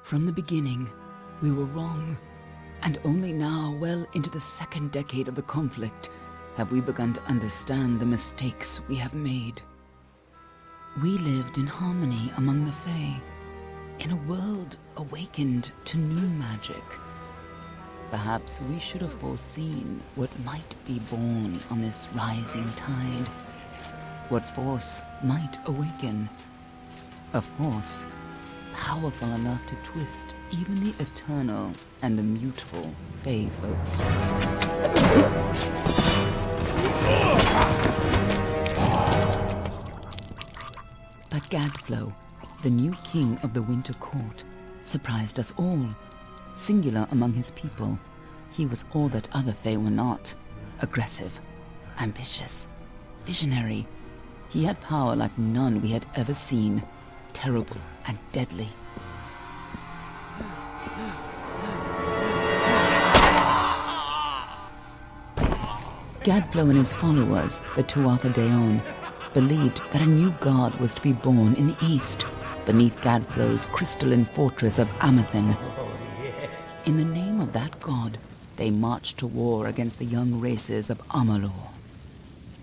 From the beginning, we were wrong. And only now, well into the second decade of the conflict, have we begun to understand the mistakes we have made. We lived in harmony among the Fae, in a world awakened to new magic. Perhaps we should have foreseen what might be born on this rising tide. What force might awaken. A force powerful enough to twist even the eternal and immutable Fae folk. But Gadflow, the new king of the Winter Court, surprised us all. Singular among his people, he was all that other Fae were not. Aggressive, ambitious, visionary. He had power like none we had ever seen. Terrible and deadly. Gadflow and his followers, the Tuatha Deohn, believed that a new god was to be born in the east, beneath Gadflow's crystalline fortress of Amathen. In the name of that god, they marched to war against the young races of Amalur.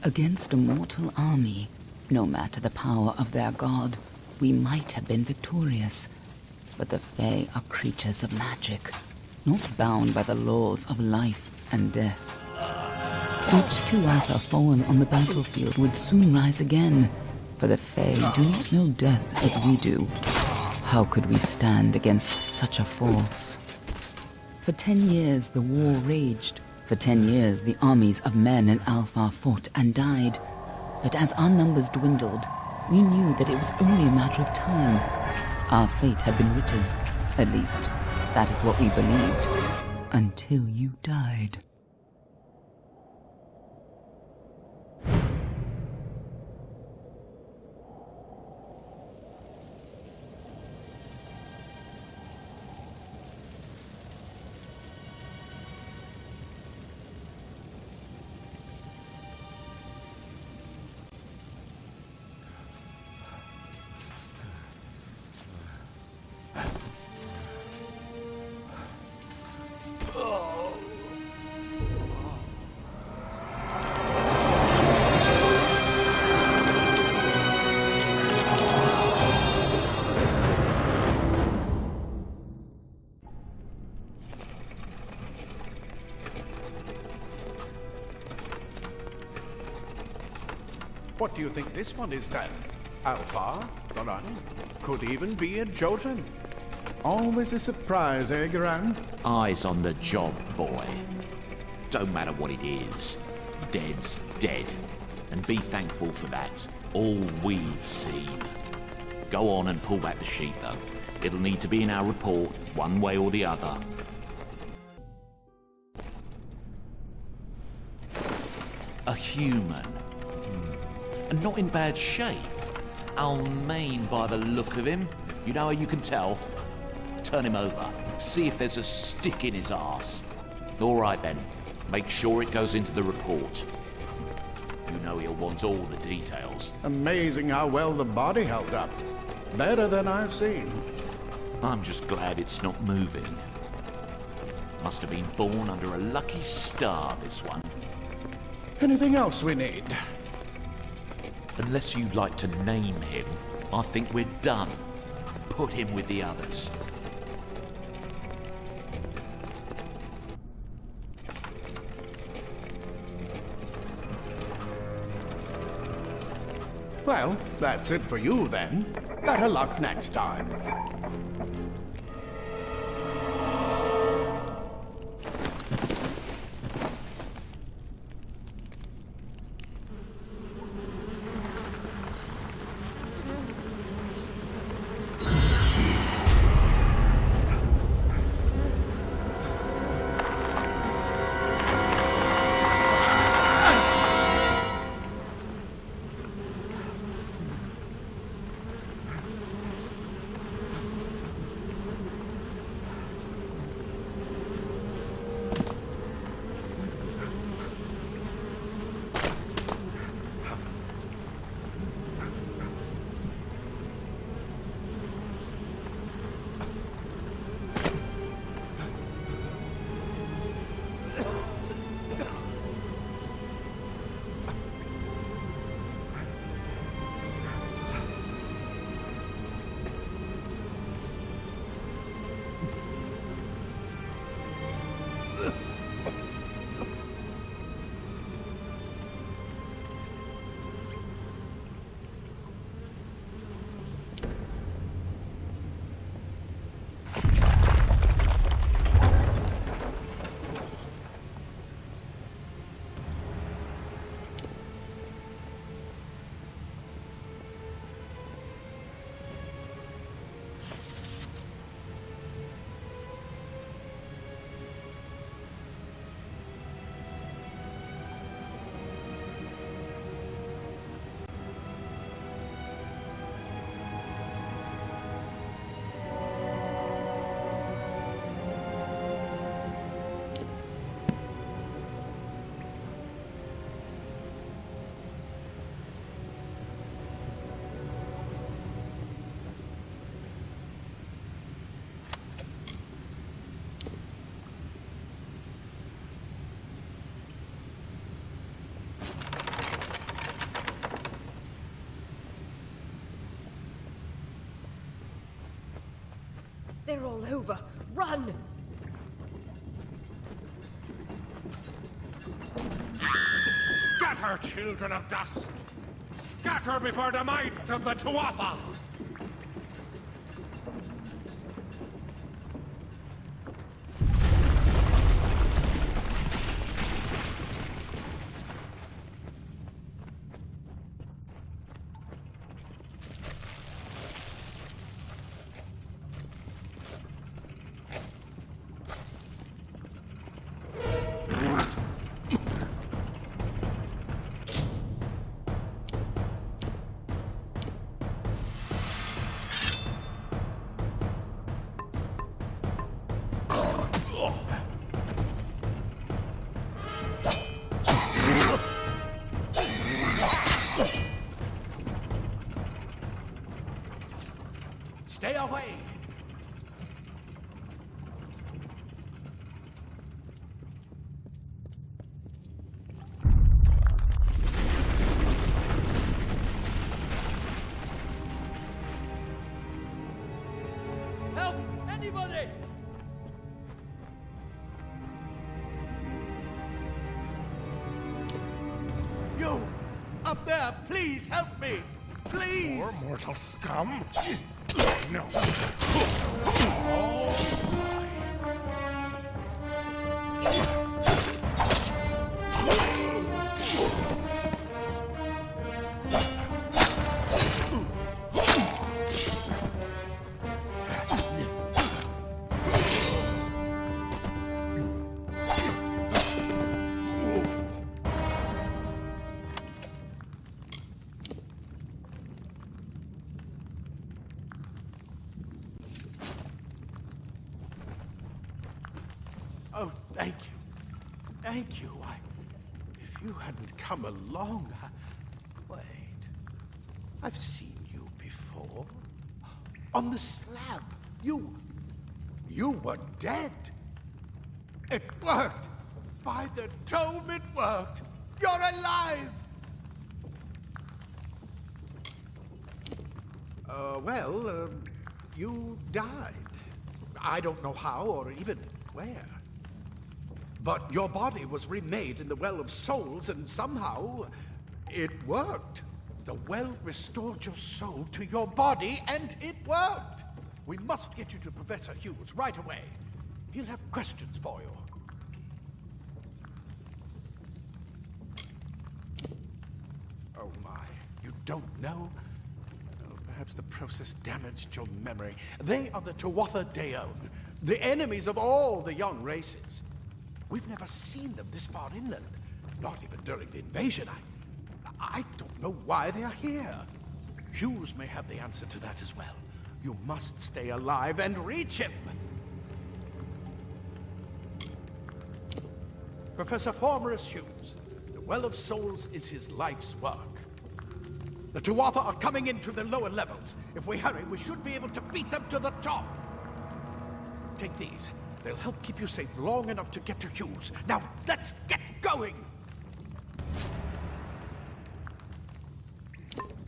Against a mortal army, no matter the power of their god, we might have been victorious. But the Fae are creatures of magic, not bound by the laws of life and death. Each Tuatha fallen on the battlefield would soon rise again, for the Fae do not know death as we do. How could we stand against such a force? For 10 years the war raged. For 10 years the armies of Men and Alpha fought and died. But as our numbers dwindled, we knew that it was only a matter of time. Our fate had been written. At least, that is what we believed. Until you died. What do you think this one is then? Alpha? Alright. Could even be a Jotun. Always a surprise, eh, Garan? Eyes on the job, boy. Don't matter what it is. Dead's dead. And be thankful for that. All we've seen. Go on and pull back the sheet, though. It'll need to be in our report, one way or the other. A human. And not in bad shape. Almain by the look of him. You know how you can tell? Turn him over. See if there's a stick in his arse. All right then. Make sure it goes into the report. You know he'll want all the details. Amazing how well the body held up. Better than I've seen. I'm just glad it's not moving. Must have been born under a lucky star, this one. Anything else we need? Unless you'd like to name him, I think we're done. Put him with the others. Well, that's it for you then. Better luck next time. They're all over. Run! Scatter, children of dust! Scatter before the might of the Tuatha! Stay away! Help! Anybody! You! Up there, please help me! Please! Poor mortal scum! No. Oh, thank you. Thank you. If you hadn't come along, Wait. I've seen you before. On the slab. You were dead. It worked. By the tome, it worked. You're alive. You died. I don't know how or even where. But your body was remade in the Well of Souls, and somehow it worked. The well restored your soul to your body, and it worked. We must get you to Professor Hughes right away. He'll have questions for you. Oh my, you don't know? Oh, perhaps the process damaged your memory. They are the Tuatha Deohn, the enemies of all the young races. We've never seen them this far inland, not even during the invasion. I don't know why they are here. Hughes may have the answer to that as well. You must stay alive and reach him. Professor Formorus Hughes, the Well of Souls is his life's work. The Tuatha are coming into the lower levels. If we hurry, we should be able to beat them to the top. Take these. They'll help keep you safe long enough to get to Hughes. Now, let's get going!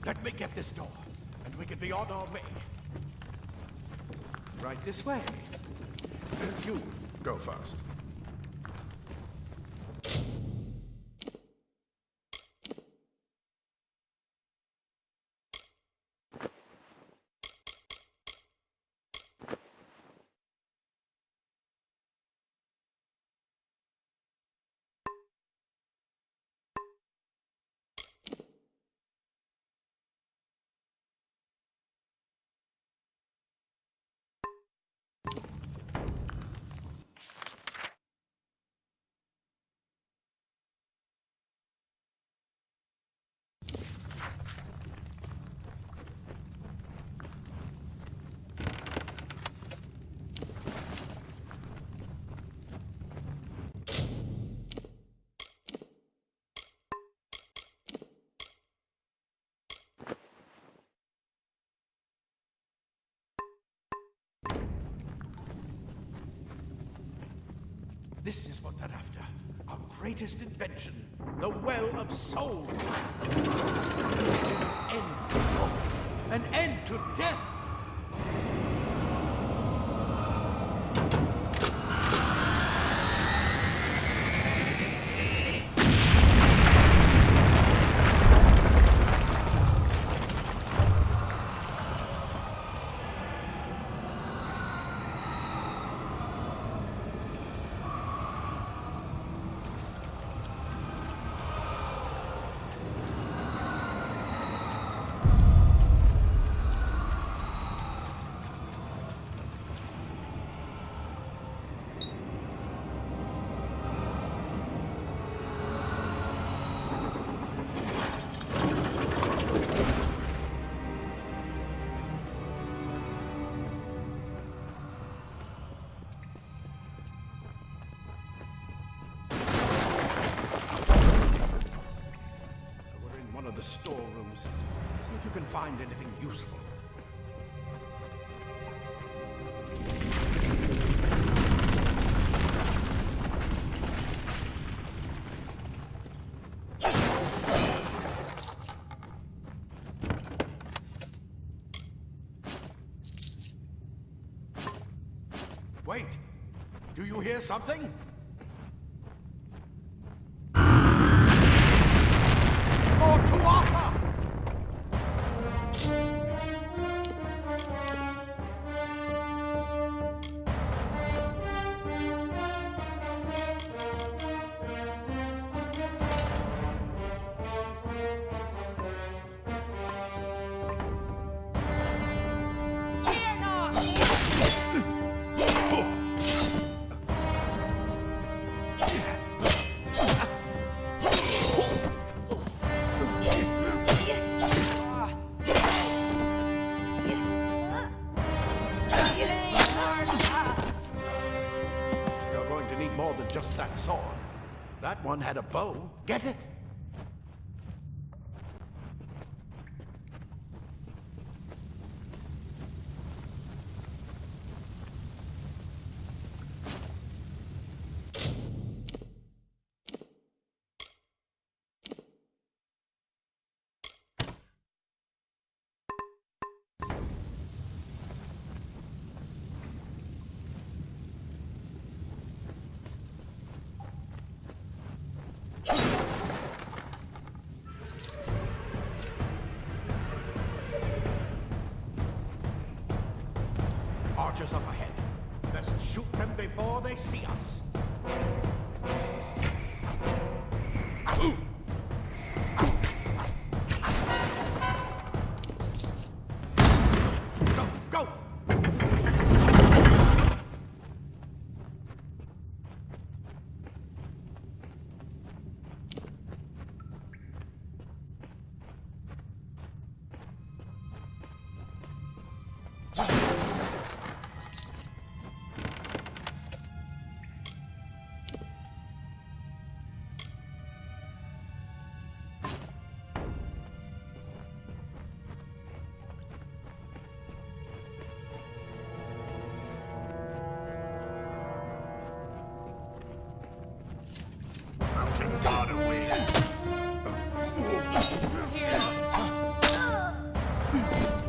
Let me get this door, and we can be on our way. Right this way. You go first. This is what they're after. Our greatest invention, the Well of Souls. Imagine an end to war, an end to death. storerooms. See if you can find anything useful. Wait! Do you hear something? More Tuatha! More than just that sword. That one had a bow. Get it? Archers up ahead. Best shoot them before they see us. Go, go!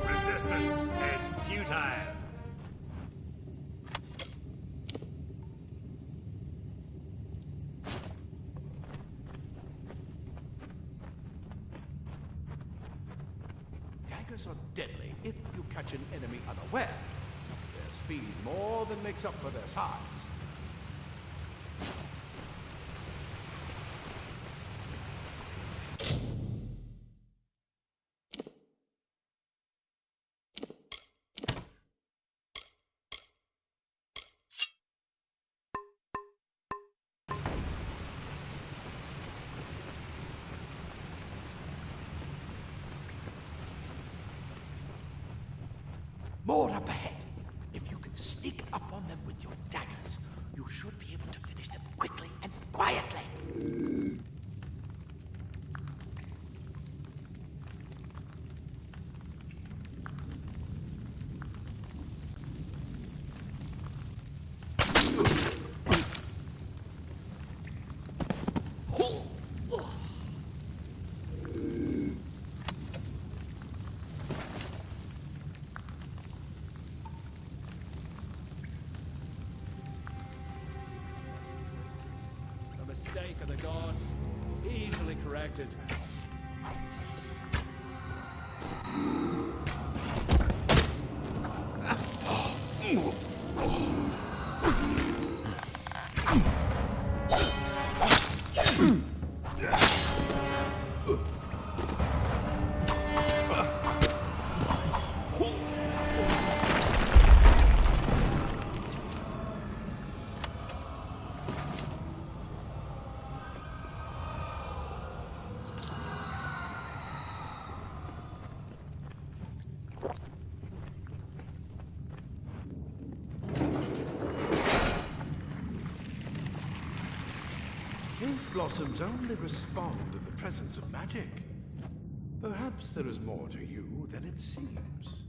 Resistance is futile. Daggers are deadly if you catch an enemy unaware. Their speed more than makes up for their size. More up ahead. If you can sneak up on them with your daggers, you should be able to finish them quickly and quietly. Mistake of the gods, easily corrected. Cave blossoms only respond in the presence of magic. Perhaps there is more to you than it seems.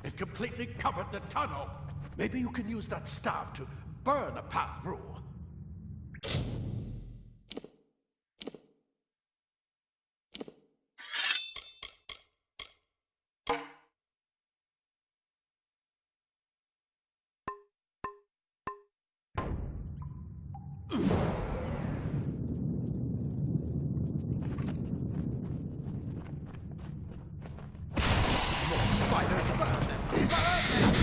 It completely covered the tunnel. Maybe you can use that staff to burn a path through. Spiders, burn them! Burn them!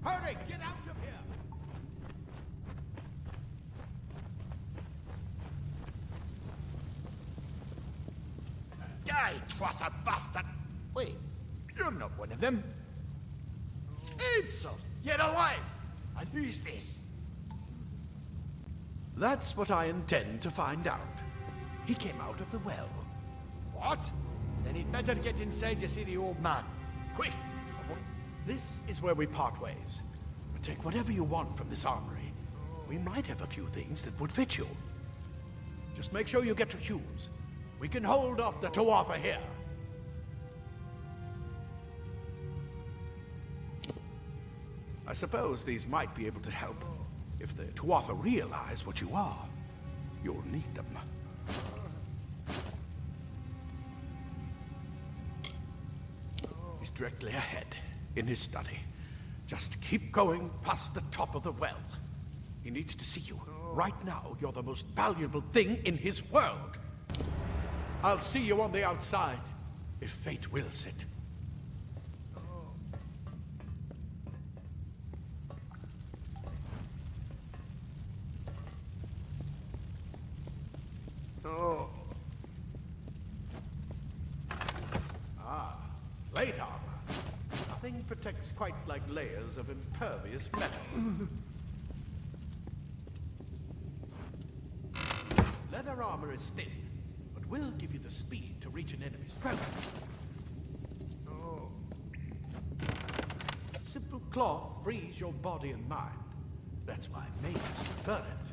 Hurry, get out of here! Die, Tuatha bastard! Wait, you're not one of them. Insult! Yet alive! And who's this? That's what I intend to find out. He came out of the well. What? Then he'd better get inside to see the old man. Quick! This is where we part ways. But take whatever you want from this armory. We might have a few things that would fit you. Just make sure you get your shoes. We can hold off the Tuatha here. I suppose these might be able to help. If the Tuatha realize what you are, you'll need them. He's directly ahead, in his study. Just keep going past the top of the well. He needs to see you. Right now, you're the most valuable thing in his world. I'll see you on the outside, if fate wills it. Oh. Plate armor. Nothing protects quite like layers of impervious metal. Leather armor is thin, but will give you the speed to reach an enemy's throat. Oh. Simple cloth frees your body and mind. That's why mages prefer it.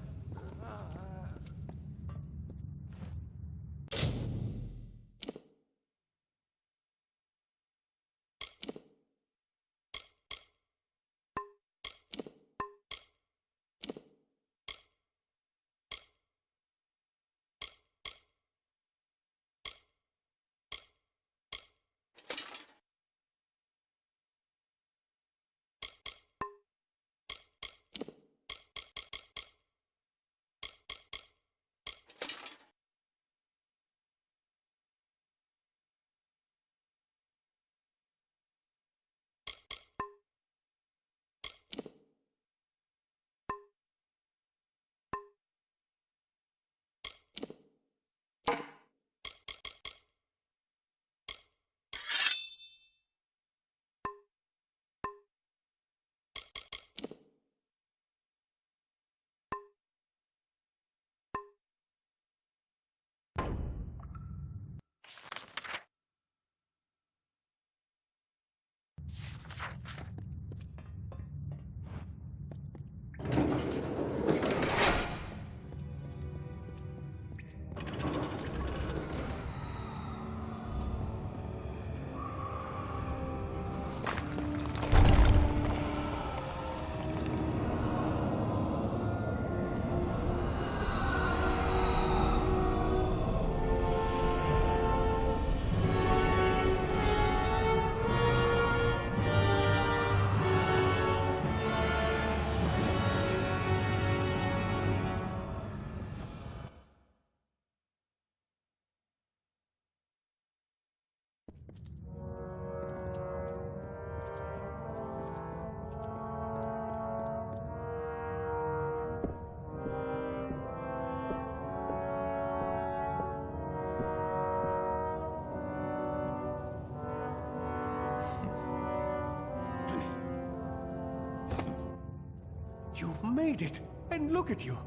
You've made it. And look at you.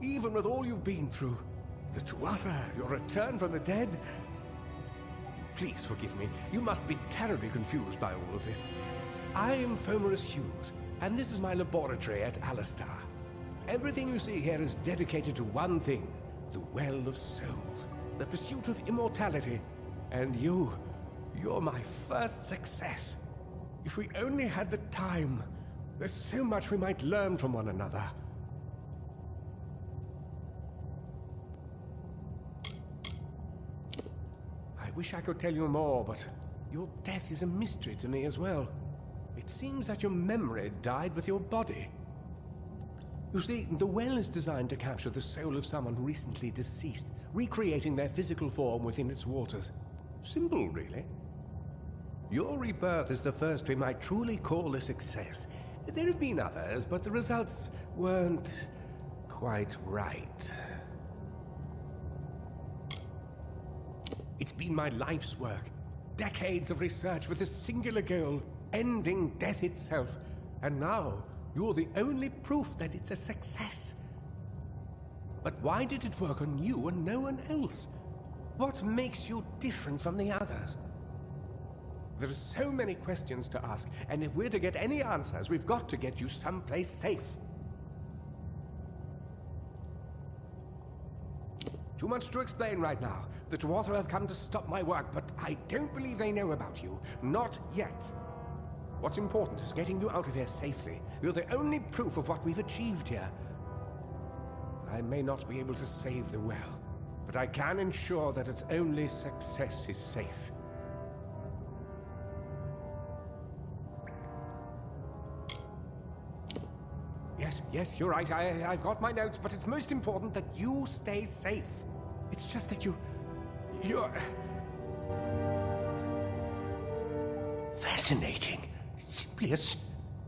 Even with all you've been through. The Tuatha, your return from the dead. Please forgive me. You must be terribly confused by all of this. I am Fomerus Hughes, and this is my laboratory at Alistar. Everything you see here is dedicated to one thing. The Well of Souls. The pursuit of immortality. And you're my first success. If we only had the time, there's so much we might learn from one another. I wish I could tell you more, but your death is a mystery to me as well. It seems that your memory died with your body. You see, the well is designed to capture the soul of someone recently deceased, recreating their physical form within its waters. Simple, really. Your rebirth is the first we might truly call a success. There have been others, but the results weren't quite right. It's been my life's work. Decades of research with a singular goal, ending death itself. And now, you're the only proof that it's a success. But why did it work on you and no one else? What makes you different from the others? There are so many questions to ask, and if we're to get any answers, we've got to get you someplace safe. Too much to explain right now. The Tuatha have come to stop my work, but I don't believe they know about you. Not yet. What's important is getting you out of here safely. You're the only proof of what we've achieved here. I may not be able to save the well, but I can ensure that its only success is safe. Yes, you're right. I've got my notes, but it's most important that you stay safe. It's just that you're... Fascinating. Simply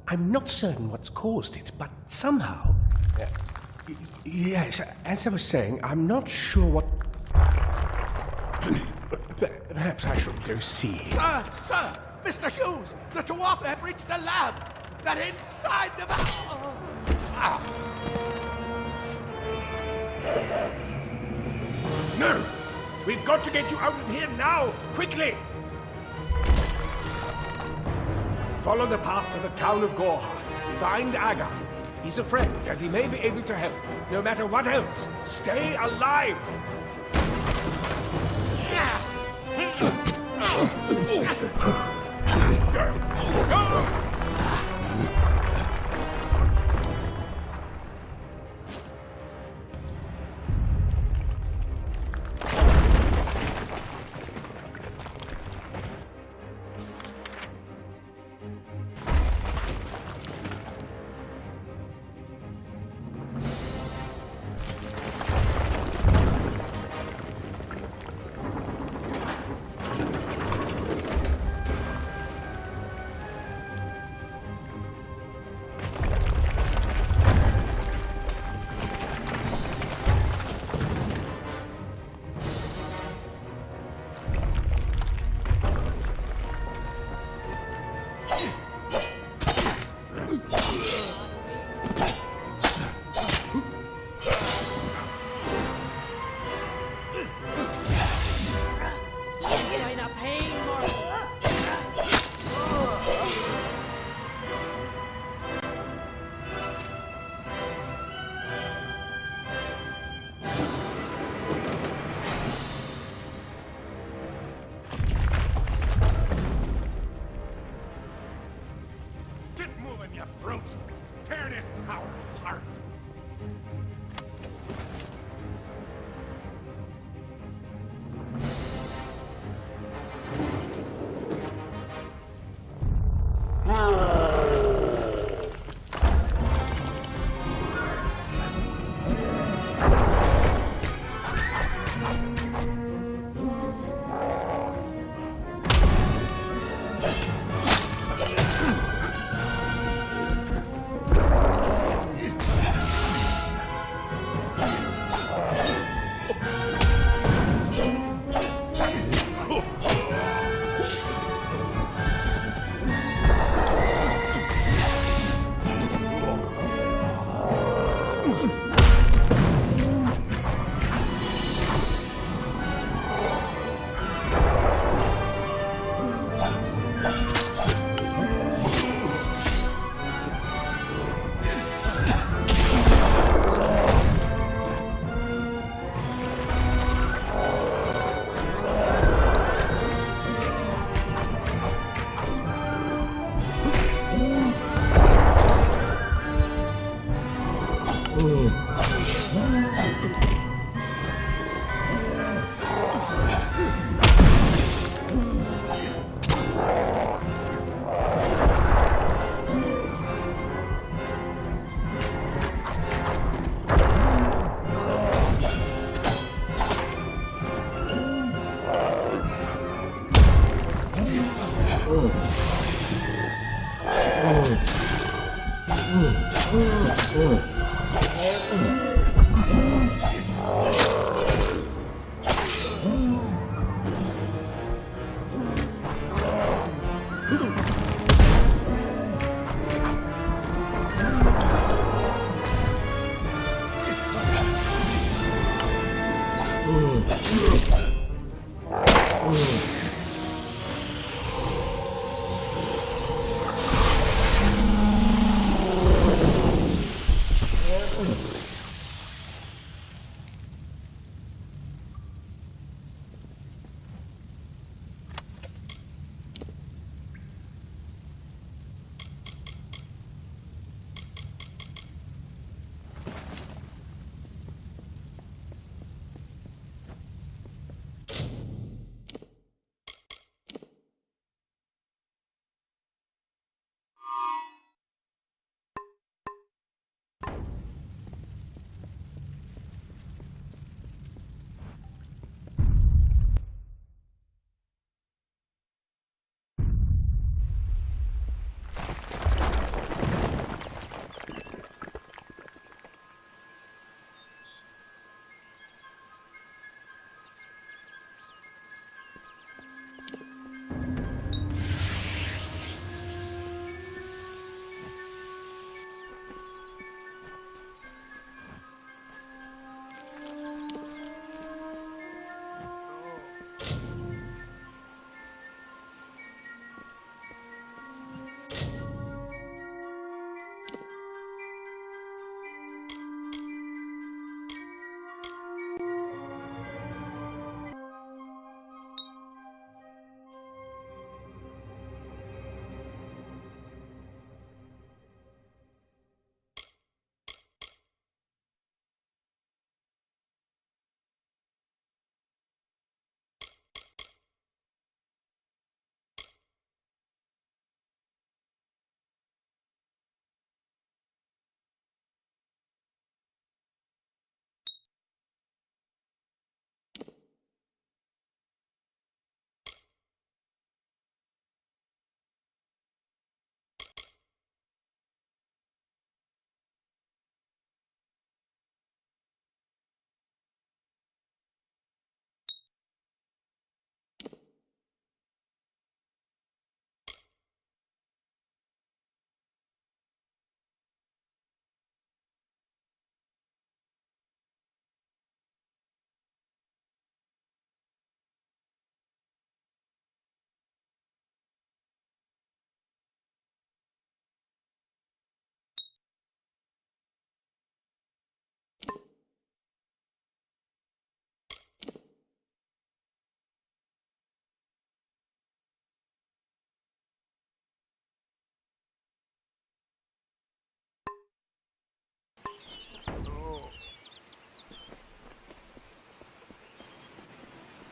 I'm not certain what's caused it, but somehow... Yes, as I was saying, I'm not sure what... Perhaps I should go see. Sir! Mr. Hughes! The Tuatha have reached the lab! They're inside the... No! We've got to get you out of here now! Quickly! Follow the path to the town of Gorha. Find Agath. He's a friend, and he may be able to help. No matter what else, stay alive!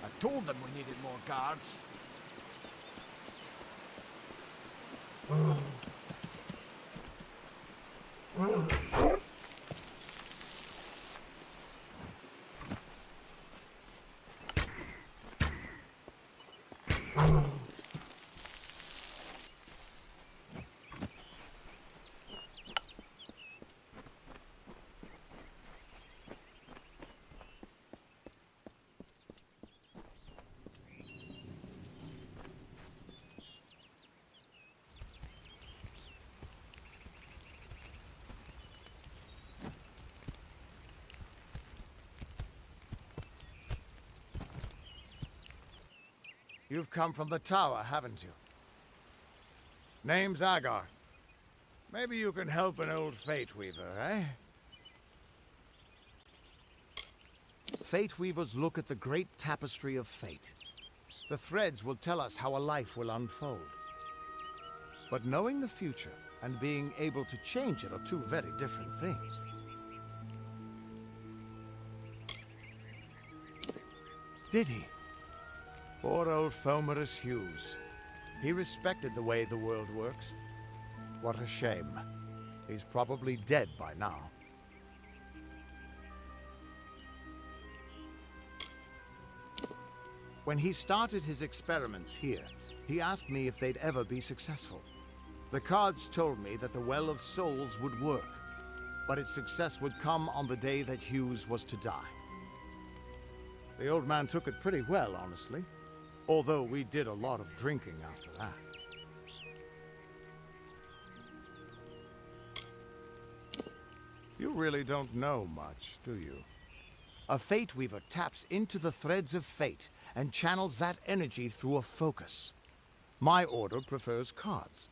I told them we needed more guards. You've come from the tower, haven't you? Name's Agarth. Maybe you can help an old Fate Weaver, eh? Fate Weavers look at the great tapestry of fate. The threads will tell us how a life will unfold. But knowing the future and being able to change it are two very different things. Did he? Poor old Fomerus Hughes. He respected the way the world works. What a shame. He's probably dead by now. When he started his experiments here, He asked me if they'd ever be successful. The cards told me that the Well of Souls would work, but its success would come on the day that Hughes was to die. The old man took it pretty well, honestly, although we did a lot of drinking after that. You really don't know much, do you? A Fate Weaver taps into the threads of fate and channels that energy through a focus. My order prefers cards.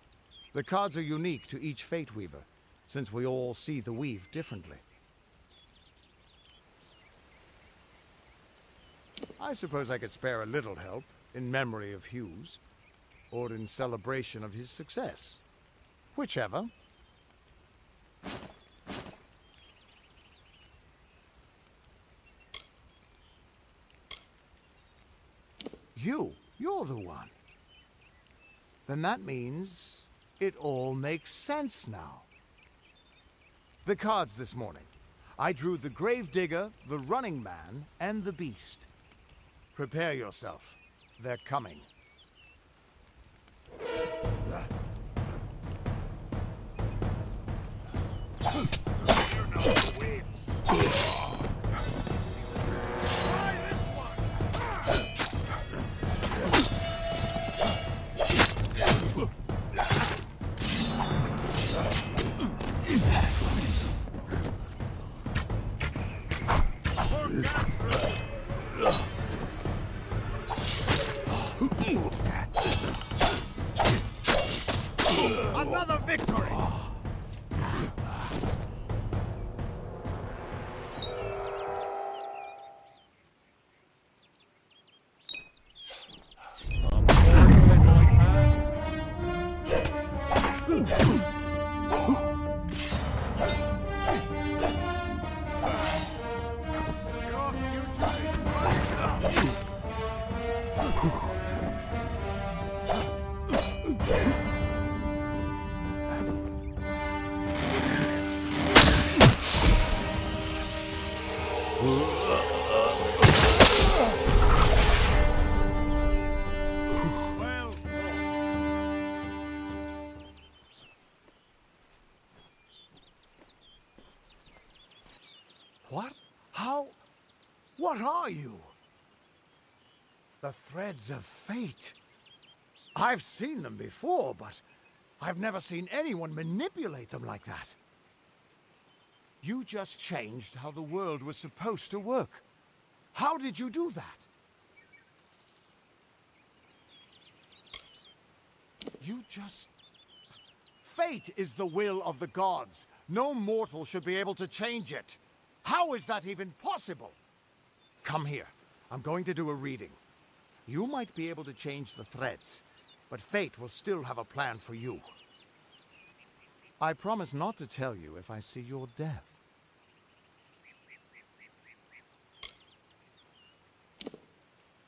The cards are unique to each Fate Weaver, since we all see the weave differently. I suppose I could spare a little help in memory of Hughes, or in celebration of his success. Whichever. You're the one. Then that means it all makes sense now. The cards this morning. I drew the Gravedigger, the Running Man, and the Beast. Prepare yourself. They're coming. Another victory! What? How? What are you? The threads of fate. I've seen them before, but I've never seen anyone manipulate them like that. You just changed how the world was supposed to work. How did you do that? You just... Fate is the will of the gods. No mortal should be able to change it. How is that even possible? Come here. I'm going to do a reading. You might be able to change the threads, but fate will still have a plan for you. I promise not to tell you if I see your death.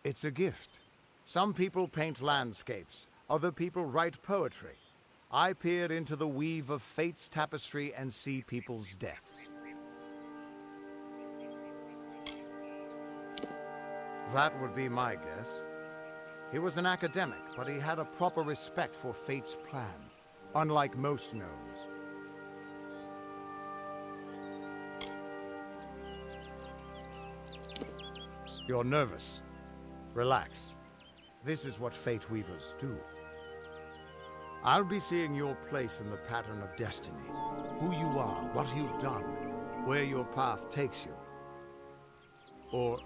It's a gift. Some people paint landscapes, other people write poetry. I peer into the weave of fate's tapestry and see people's deaths. That would be my guess. He was an academic, but he had a proper respect for fate's plan, unlike most gnomes. You're nervous. Relax. This is what Fate Weavers do. I'll be seeing your place in the pattern of destiny. Who you are, what you've done, where your path takes you. Or,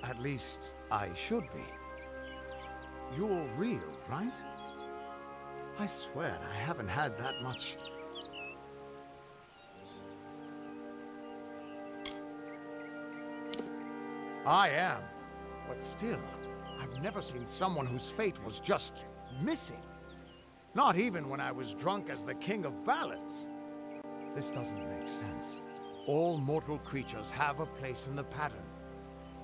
at least, I should be. You're real, right? I swear I haven't had that much. I am. But still, I've never seen someone whose fate was just missing. Not even when I was drunk as the King of Ballads. This doesn't make sense. All mortal creatures have a place in the pattern.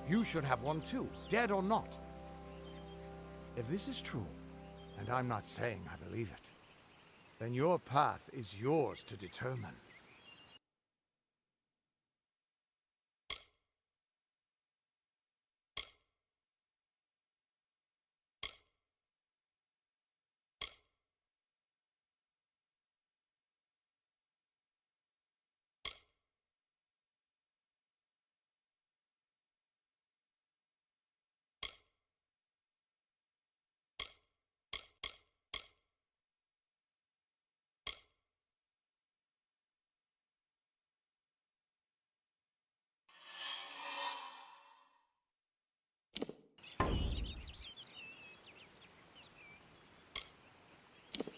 You should have one too, dead or not. If this is true, and I'm not saying I believe it, then your path is yours to determine.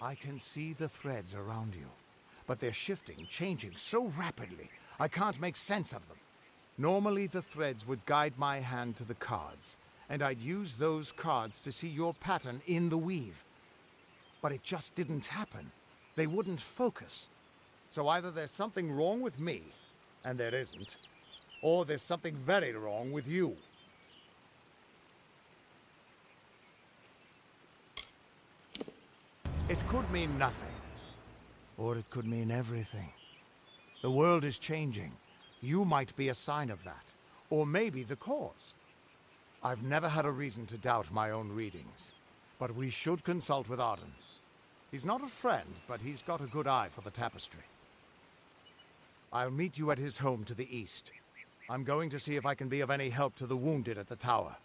I can see the threads around you, but they're shifting, changing so rapidly, I can't make sense of them. Normally the threads would guide my hand to the cards, and I'd use those cards to see your pattern in the weave. But it just didn't happen. They wouldn't focus. So either there's something wrong with me, and there isn't, or there's something very wrong with you. It could mean nothing, or it could mean everything. The world is changing. You might be a sign of that, or maybe the cause. I've never had a reason to doubt my own readings, but we should consult with Arden. He's not a friend, but he's got a good eye for the tapestry. I'll meet you at his home to the east. I'm going to see if I can be of any help to the wounded at the tower.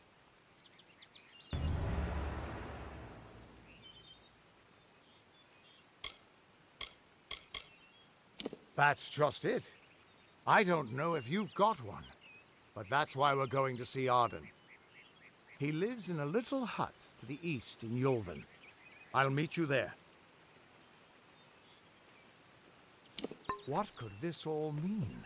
That's just it. I don't know if you've got one, but that's why we're going to see Arden. He lives in a little hut to the east in Yulven. I'll meet you there. What could this all mean?